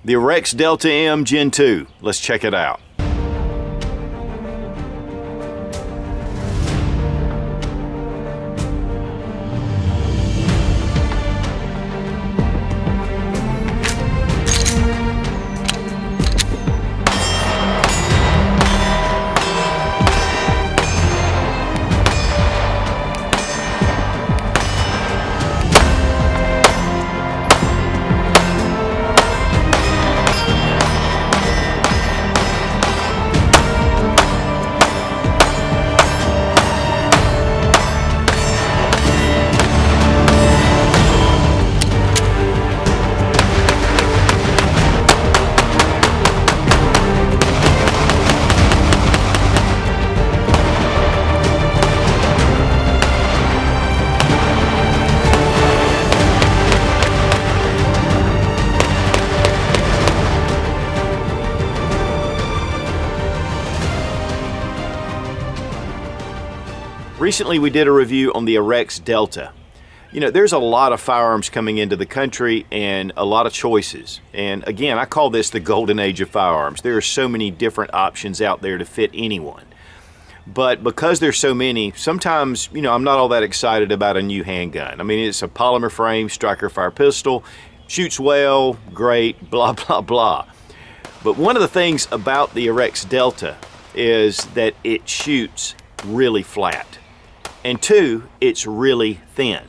The Arex Delta M Gen 2. Let's check it out. Recently we did a review on the Arex Delta. You know, there's a lot of firearms coming into the country and a lot of choices. And again, I call this the golden age of firearms. There are so many different options out there to fit anyone. But because there's so many, sometimes, you know, I'm not all that excited about a new handgun. I mean, it's a polymer frame, striker fire pistol, shoots well, great, blah, blah, blah. But one of the things about the Arex Delta is that it shoots really flat. And two, it's really thin.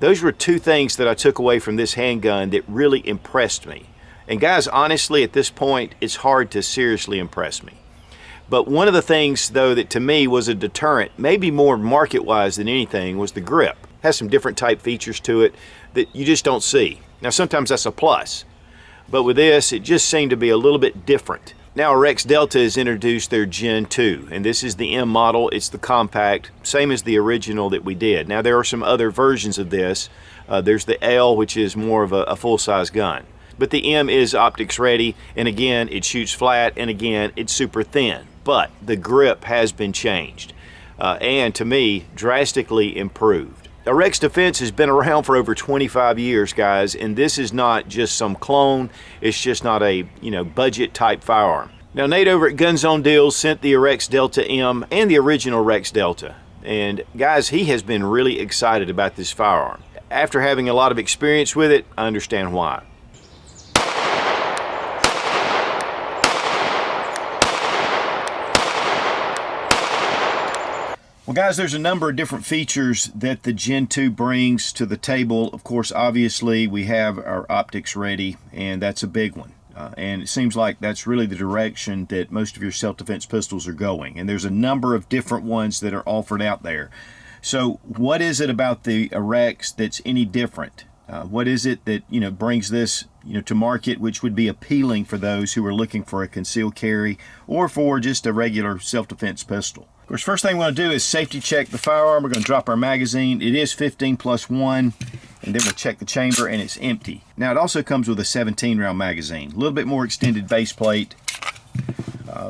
Those were two things that I took away from this handgun that really impressed me. And guys, honestly, at this point, it's hard to seriously impress me. But one of the things, though, that to me was a deterrent, maybe more market-wise than anything, was the grip. It has some different type features to it that you just don't see. Now, sometimes that's a plus. But with this, it just seemed to be a little bit different. Now, Arex Delta has introduced their Gen 2, and this is the M model. It's the compact, same as the original that we did. Now, there are some other versions of this. There's the L, which is more of a full-size gun. But the M is optics ready, and again, it shoots flat, and again, it's super thin. But the grip has been changed, and to me, drastically improved. Arex Defense has been around for over 25 years, guys, and this is not just some clone. It's just not a, budget type firearm. Now, Nate over at Gun Zone Deals sent the Arex Delta M and the original Arex Delta. And guys, he has been really excited about this firearm. After having a lot of experience with it, I understand why. Well, guys, there's a number of different features that the Gen 2 brings to the table. Of course, obviously, we have our optics ready, and that's a big one. And it seems like that's really the direction that most of your self-defense pistols are going. And there's a number of different ones that are offered out there. So what is it about the Arex that's any different? What is it that, brings this, to market, which would be appealing for those who are looking for a concealed carry or for just a regular self-defense pistol? Of course, first thing we're going to do is safety check the firearm. We're going to drop our magazine. It is 15+1, and then we'll check the chamber, and it's empty. Now, it also comes with a 17-round magazine. A little bit more extended base plate,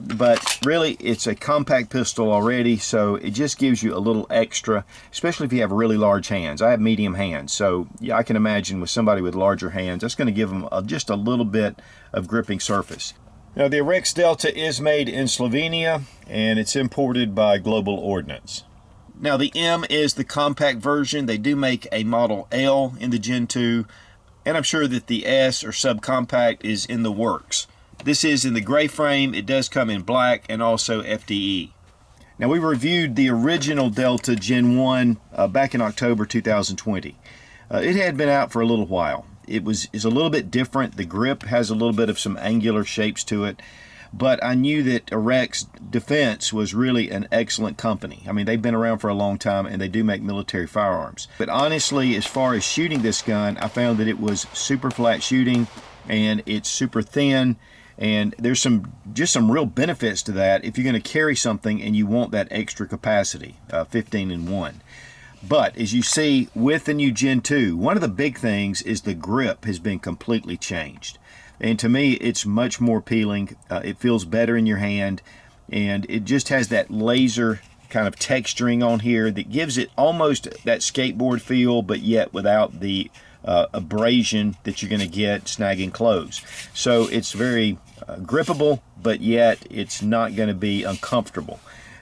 but really, it's a compact pistol already, so it just gives you a little extra, especially if you have really large hands. I have medium hands, so yeah, I can imagine with somebody with larger hands, that's going to give them just a little bit of gripping surface. Now, the Arex Delta is made in Slovenia, and it's imported by Global Ordnance. Now, the M is the compact version. They do make a Model L in the Gen 2, and I'm sure that the S or subcompact is in the works. This is in the gray frame. It does come in black and also FDE. Now, we reviewed the original Delta Gen 1 back in October 2020. It had been out for a little while. It's a little bit different. The grip has a little bit of some angular shapes to it, but I knew that Arex Defense was really an excellent company. I mean, they've been around for a long time, and they do make military firearms. But honestly, as far as shooting this gun, I found that it was super flat shooting, and it's super thin, and there's just some real benefits to that if you're going to carry something and you want that extra capacity, 15-in-1. But as you see with the new Gen 2, one of the big things is the grip has been completely changed. And to me, it's much more appealing. It feels better in your hand, and it just has that laser kind of texturing on here that gives it almost that skateboard feel, but yet without the abrasion that you're going to get snagging clothes. So it's very grippable, but yet it's not going to be uncomfortable.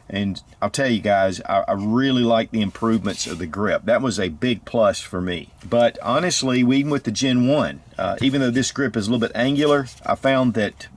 And I'll tell you guys, I really like the improvements of the grip. That was a big plus for me. But honestly, even with the Gen 1, even though this grip is a little bit angular, I found that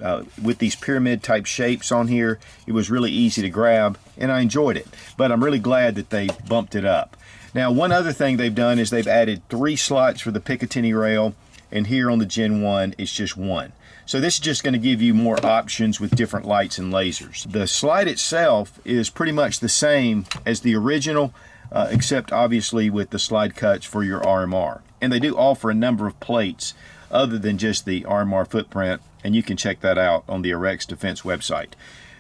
with these pyramid type shapes on here, it was really easy to grab, and I enjoyed it. But I'm really glad that they bumped it up. Now, one other thing they've done is they've added 3 slots for the Picatinny Rail, and here on the Gen 1, it's just 1. So this is just going to give you more options with different lights and lasers. The slide itself is pretty much the same as the original, except obviously with the slide cuts for your RMR. And they do offer a number of plates other than just the RMR footprint, and you can check that out on the Arex Defense website.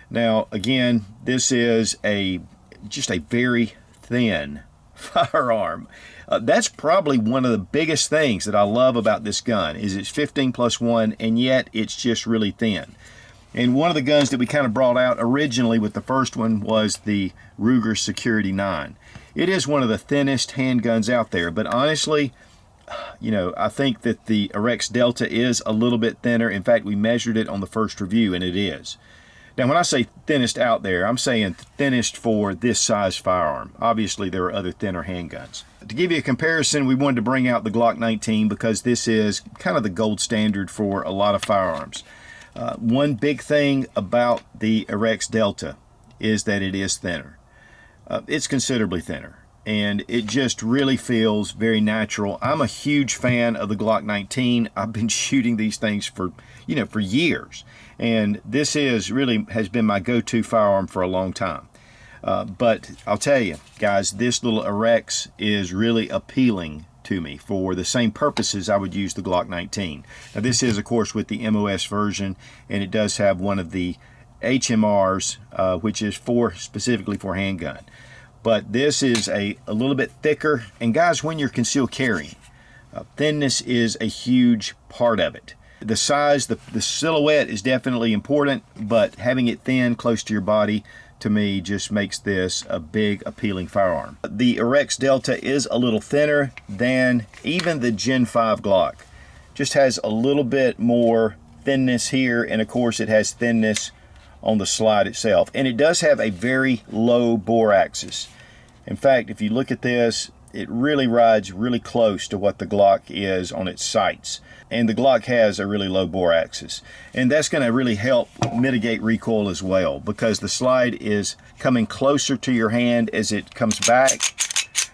Now, again, this is just a very thin firearm. That's probably one of the biggest things that I love about this gun is it's 15+1, and yet it's just really thin. And one of the guns that we kind of brought out originally with the first one was the Ruger Security 9. It is one of the thinnest handguns out there, but honestly, you know, I think that the Arex Delta is a little bit thinner. In fact, we measured it on the first review, and it is. Now, when I say thinnest out there, I'm saying thinnest for this size firearm. Obviously, there are other thinner handguns. To give you a comparison, we wanted to bring out the Glock 19 because this is kind of the gold standard for a lot of firearms. One big thing about the Arex Delta is that it is thinner. It's considerably thinner, and it just really feels very natural. I'm a huge fan of the Glock 19. I've been shooting these things for years. And this has been my go-to firearm for a long time. But I'll tell you, guys, this little Arex is really appealing to me for the same purposes I would use the Glock 19. Now, this is, of course, with the MOS version, and it does have one of the HMRs, which is specifically for handgun. But this is a little bit thicker. And, guys, when you're concealed carrying, thinness is a huge part of it. The size, the silhouette is definitely important, but having it thin, close to your body, to me, just makes this a big, appealing firearm. The Arex Delta is a little thinner than even the Gen 5 Glock. Just has a little bit more thinness here, and of course it has thinness on the slide itself. And it does have a very low bore axis. In fact, if you look at this, it really rides really close to what the Glock is on its sights. And the Glock has a really low bore axis. And that's going to really help mitigate recoil as well, because the slide is coming closer to your hand as it comes back.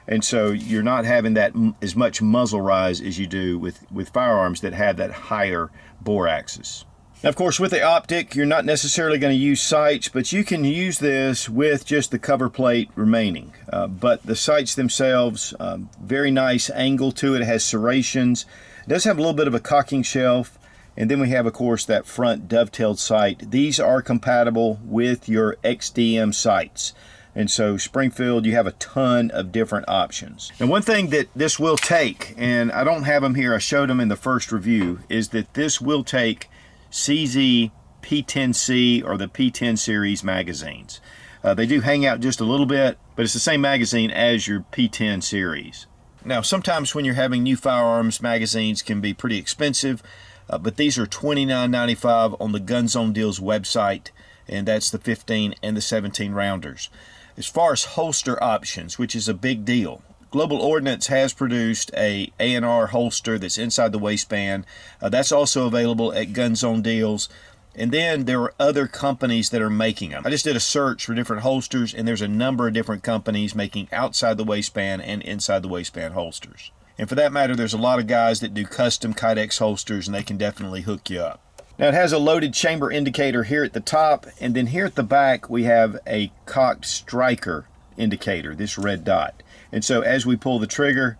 And so you're not having that as much muzzle rise as you do with firearms that have that higher bore axis. Now, of course, with the optic, you're not necessarily going to use sights, but you can use this with just the cover plate remaining. But the sights themselves, very nice angle to it. It has serrations. It does have a little bit of a cocking shelf. And then we have, of course, that front dovetailed sight. These are compatible with your XDM sights. And so Springfield, you have a ton of different options. And one thing that this will take, and I don't have them here, I showed them in the first review, is that this will take CZ P10C or the P10 series magazines. They do hang out just a little bit, but it's the same magazine as your P10 series. Now, sometimes when you're having new firearms, magazines can be pretty expensive, but these are $29.95 on the Guns on Deals website, and that's the 15 and the 17 rounders. As far as holster options, which is a big deal, Global Ordnance has produced a A&R holster that's inside the waistband. That's also available at Guns on Deals. And then there are other companies that are making them. I just did a search for different holsters, and there's a number of different companies making outside the waistband and inside the waistband holsters. And for that matter, there's a lot of guys that do custom Kydex holsters, and they can definitely hook you up. Now, it has a loaded chamber indicator here at the top, and then here at the back, we have a cocked striker indicator, this red dot. And so as we pull the trigger,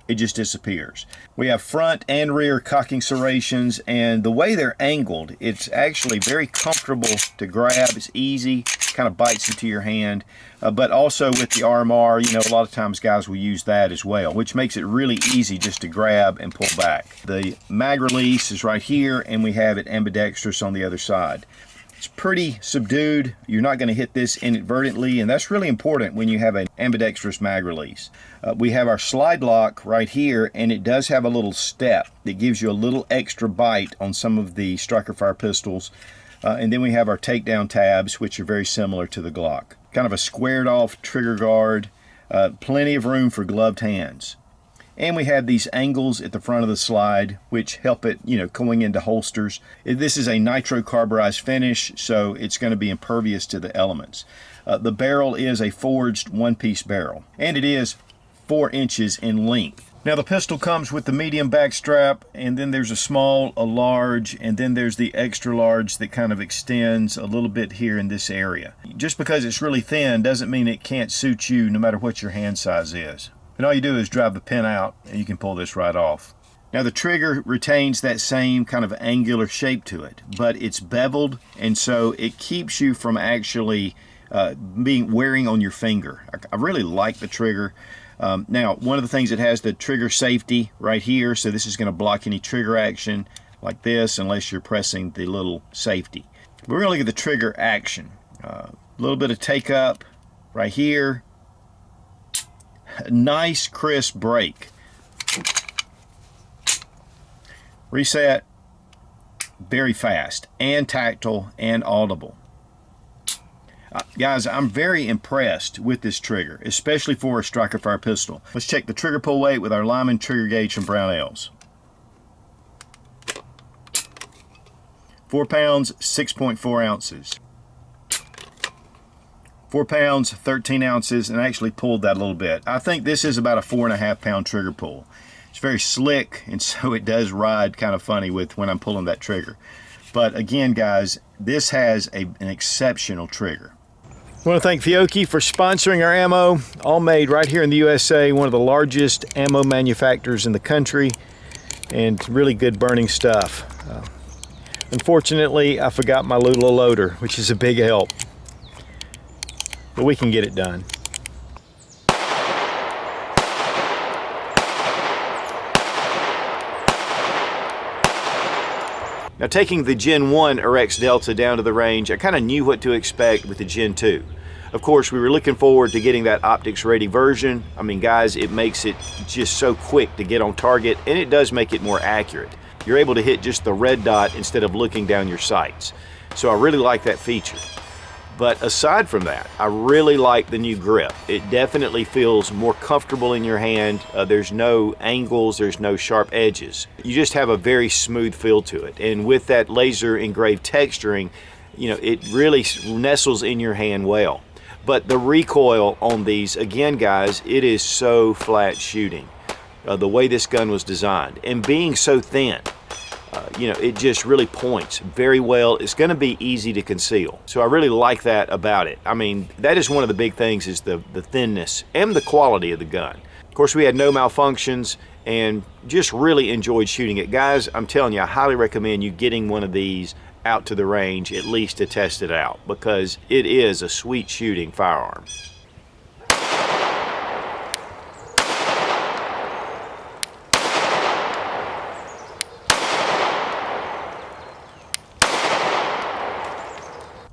it just disappears. We have front and rear cocking serrations, and the way they're angled, it's actually very comfortable to grab. It's easy, kind of bites into your hand. But also with the RMR, you know, a lot of times guys will use that as well, which makes it really easy just to grab and pull back. The mag release is right here, and we have it ambidextrous on the other side. It's pretty subdued. You're not going to hit this inadvertently, and that's really important when you have an ambidextrous mag release. We have our slide lock right here, and it does have a little step that gives you a little extra bite on some of the striker fire pistols. And then we have our takedown tabs, which are very similar to the Glock. Kind of a squared off trigger guard, plenty of room for gloved hands. And we have these angles at the front of the slide, which help it, going into holsters. This is a nitro carburized finish, so it's going to be impervious to the elements. The barrel is a forged one-piece barrel, and it is 4 inches in length. Now the pistol comes with the medium back strap, and then there's a small, a large, and then there's the extra large that kind of extends a little bit here in this area. Just because it's really thin doesn't mean it can't suit you no matter what your hand size is. And all you do is drive the pin out and you can pull this right off. Now the trigger retains that same kind of angular shape to it, but it's beveled, and so it keeps you from actually wearing on your finger. I really like the trigger. Now, one of the things, it has the trigger safety right here, so this is going to block any trigger action like this unless you're pressing the little safety. We're going to look at the trigger action. A little bit of take up right here. Nice crisp break. Reset. Very fast and tactile and audible. Guys, I'm very impressed with this trigger, especially for a striker fire pistol. Let's check the trigger pull weight with our Lyman trigger gauge from Brownells. 4 pounds, 6.4 ounces. 4 pounds, 13 ounces, and I actually pulled that a little bit. I think this is about a 4.5 pound trigger pull. It's very slick, and so it does ride kind of funny with when I'm pulling that trigger. But again, guys, this has an exceptional trigger. I want to thank Fiocchi for sponsoring our ammo, all made right here in the USA, one of the largest ammo manufacturers in the country, and really good burning stuff. Unfortunately, I forgot my Lula loader, which is a big help. But we can get it done. Now, taking the Gen 1 Arex Delta down to the range, I kind of knew what to expect with the Gen 2. Of course, we were looking forward to getting that optics ready version. I mean, guys, it makes it just so quick to get on target, and it does make it more accurate. You're able to hit just the red dot instead of looking down your sights. So I really like that feature. But aside from that, I really like the new grip. It definitely feels more comfortable in your hand. There's no angles, there's no sharp edges. You just have a very smooth feel to it. And with that laser engraved texturing, it really nestles in your hand well. But the recoil on these, again, guys, it is so flat shooting. The way this gun was designed, and being so thin, it just really points very well. It's going to be easy to conceal. So I really like that about it. I mean, that is one of the big things, is the thinness and the quality of the gun. Of course, we had no malfunctions and just really enjoyed shooting it. Guys, I'm telling you, I highly recommend you getting one of these out to the range, at least to test it out, because it is a sweet shooting firearm.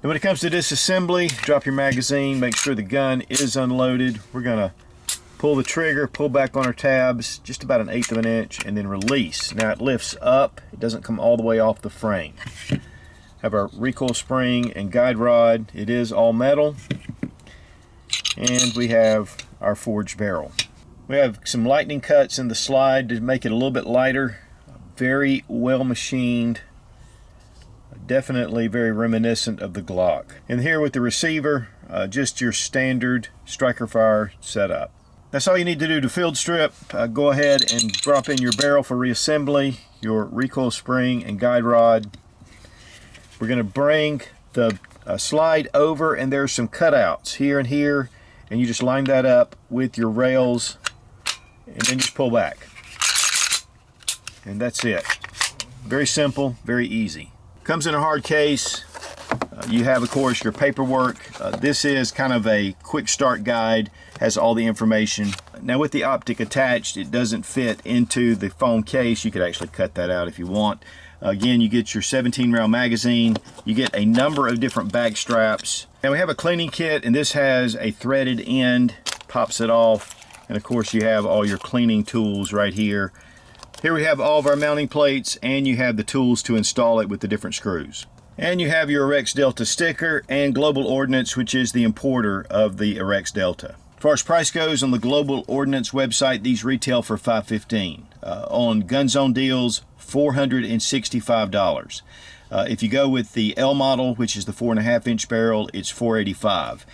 And when it comes to disassembly, drop your magazine, make sure the gun is unloaded. We're gonna pull the trigger, pull back on our tabs, just about 1/8 of an inch, and then release. Now it lifts up, it doesn't come all the way off the frame. Have our recoil spring and guide rod. It is all metal. And we have our forged barrel. We have some lightning cuts in the slide to make it a little bit lighter. Very well machined. Definitely very reminiscent of the Glock. And here with the receiver, just your standard striker fire setup. That's all you need to do to field strip. Go ahead and drop in your barrel for reassembly, your recoil spring and guide rod. We're going to bring the slide over, and there's some cutouts here and here, and you just line that up with your rails and then just pull back. And that's it. Very simple, very easy. Comes in a hard case. You have, of course, your paperwork. This is kind of a quick start guide, has all the information. Now with the optic attached, it doesn't fit into the foam case. You could actually cut that out if you want. Again, you get your 17 round magazine. You get a number of different bag straps. And we have a cleaning kit, and this has a threaded end, pops it off. And of course you have all your cleaning tools right here. Here we have all of our mounting plates, and you have the tools to install it with the different screws. And you have your Arex Delta sticker and Global Ordnance, which is the importer of the Arex Delta. As far as price goes, on the Global Ordnance website, these retail for $515. On Gun Zone Deals, $465. If you go with the L model, which is the 4.5-inch barrel, it's $485.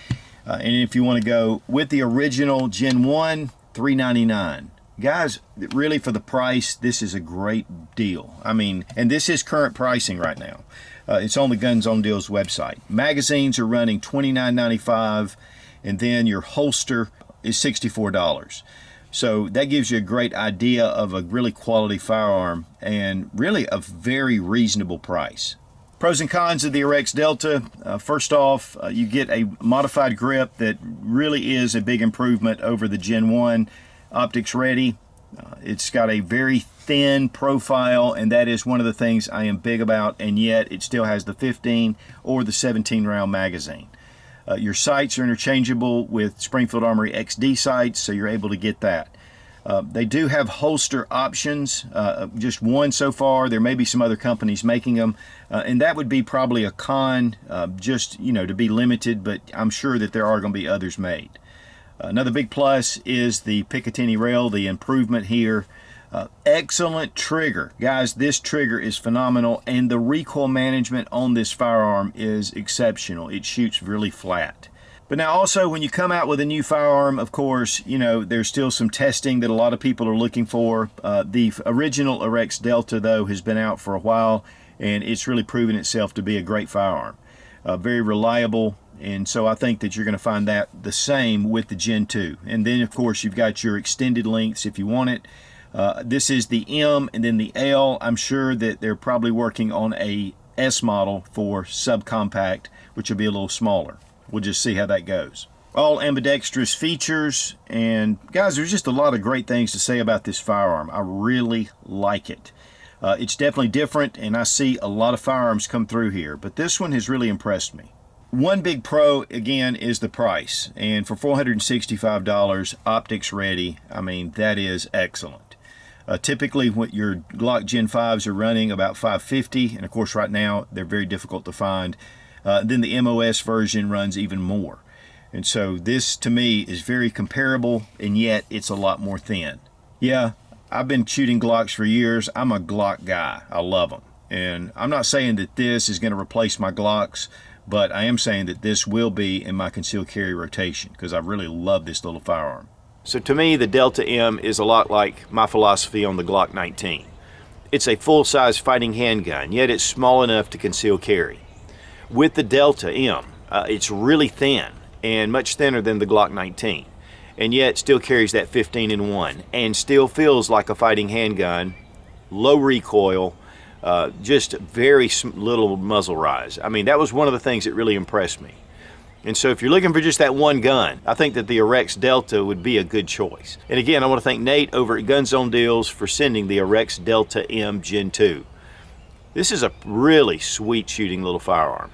And if you want to go with the original Gen 1, $399. Guys, really for the price, this is a great deal. I mean, and this is current pricing right now. It's on the Gun Zone Deals website. Magazines are running $29.95, and then your holster is $64. So that gives you a great idea of a really quality firearm, and really a very reasonable price. Pros and cons of the Arex Delta. First off, you get a modified grip that really is a big improvement over the Gen 1 optics ready. It's got a very thin profile, and that is one of the things I am big about, and yet it still has the 15 or the 17 round magazine. Your sights are interchangeable with Springfield Armory XD sights, so you're able to get that. They do have holster options, just one so far. There may be some other companies making them, and that would be probably a con, just to be limited, but I'm sure that there are going to be others made. Another big plus is the Picatinny Rail, the improvement here. Excellent trigger. Guys, this trigger is phenomenal, and the recoil management on this firearm is exceptional. It shoots really flat. But now also, when you come out with a new firearm, of course, there's still some testing that a lot of people are looking for. The original Arex Delta, though, has been out for a while, and it's really proven itself to be a great firearm. Very reliable, and so I think that you're going to find that the same with the Gen 2. And then, of course, you've got your extended lengths if you want it. This is the M and then the L. I'm sure that they're probably working on a S model for subcompact, which will be a little smaller. We'll just see how that goes. All ambidextrous features, and guys, there's just a lot of great things to say about this firearm. I really like it. It's definitely different, and I see a lot of firearms come through here, but this one has really impressed me. One big pro, again, is the price, and for $465, optics ready, I mean, that is excellent. Typically, what your Glock Gen 5s are running about $550, and of course right now they're very difficult to find. Then the MOS version runs even more. And so this, to me, is very comparable, and yet it's a lot more thin. Yeah, I've been shooting Glocks for years. I'm a Glock guy. I love them. And I'm not saying that this is going to replace my Glocks, but I am saying that this will be in my concealed carry rotation, because I really love this little firearm. So to me, the Delta M is a lot like my philosophy on the Glock 19. It's a full-size fighting handgun, yet it's small enough to conceal carry. With the Delta M, it's really thin, and much thinner than the Glock 19, and yet still carries that 15-in-1, and still feels like a fighting handgun, low recoil, just very little muzzle rise. I mean, that was one of the things that really impressed me. And so if you're looking for just that one gun, I think that the Arex Delta would be a good choice. And again, I want to thank Nate over at Gun Zone Deals for sending the Arex Delta M Gen 2. This is a really sweet shooting little firearm.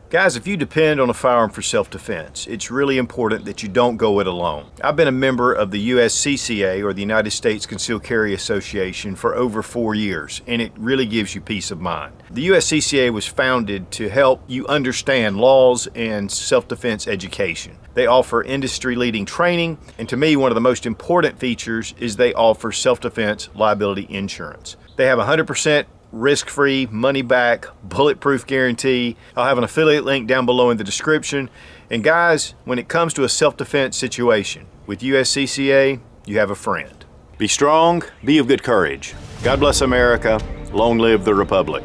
Guys, if you depend on a firearm for self-defense, it's really important that you don't go it alone. I've been a member of the USCCA, or the United States Concealed Carry Association, for over 4 years, and it really gives you peace of mind. The USCCA was founded to help you understand laws and self-defense education. They offer industry-leading training, and to me, one of the most important features is they offer self-defense liability insurance. They have 100% risk-free, money-back, bulletproof guarantee. I'll have an affiliate link down below in the description. And guys, when it comes to a self-defense situation with USCCA, you have a friend. Be strong, be of good courage. God bless America. Long live the Republic.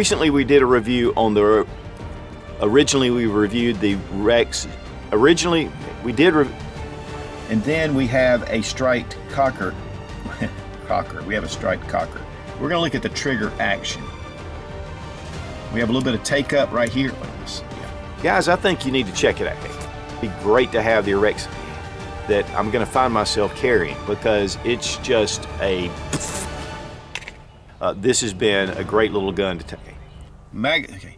recently we did a review on the, originally we reviewed the Rex, and then we have a striped cocker, we have a striped cocker. We're gonna look at the trigger action. We have a little bit of take up right here. Guys, I think you need to check it out. It'd be great to have the Arex that I'm gonna find myself carrying, because it's just a, this has been a great little gun to take. Okay.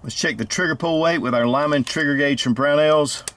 Let's check the trigger pull weight with our Lyman trigger gauge from Brownells.